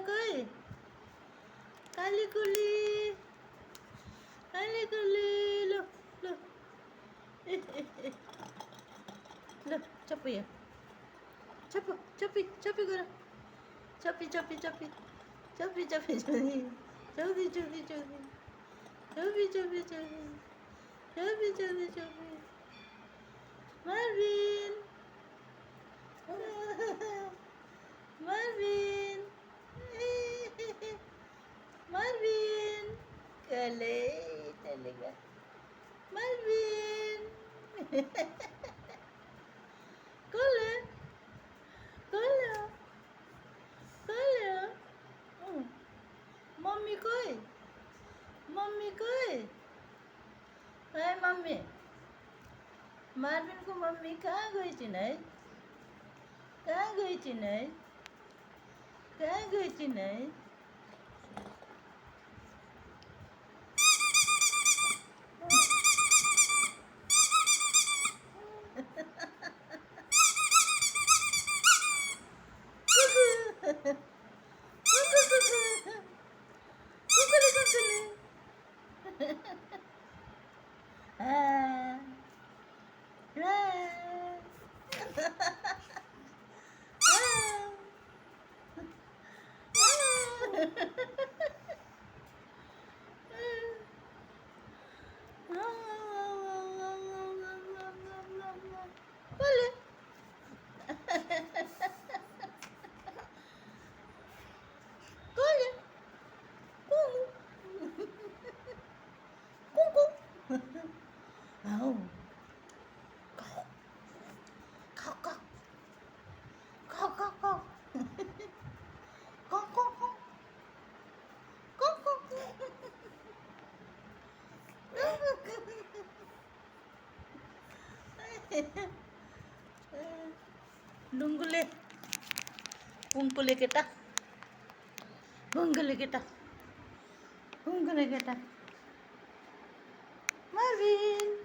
কই? কালিকুলি কালিকুলি লো লো লো চাপিয়ে চাপো চাপি চাপি করো চাপি চাপি চাপি চাপি চাপি চাপি চাপি চাপি চাপি চাপি চাপি চাপি চাপি চাপি চাপি মারভিন মারভিন মারভিন চলে চলে গা মারভিন কোলে কোলে কোলে मम्मी कोई है मम्मी मार्विन को मम्मी कहाँ गई थी नहीं कहाँ गई थी नहीं कहाँ गई थी नहीं Lunggule, ungkule kita, Marvin.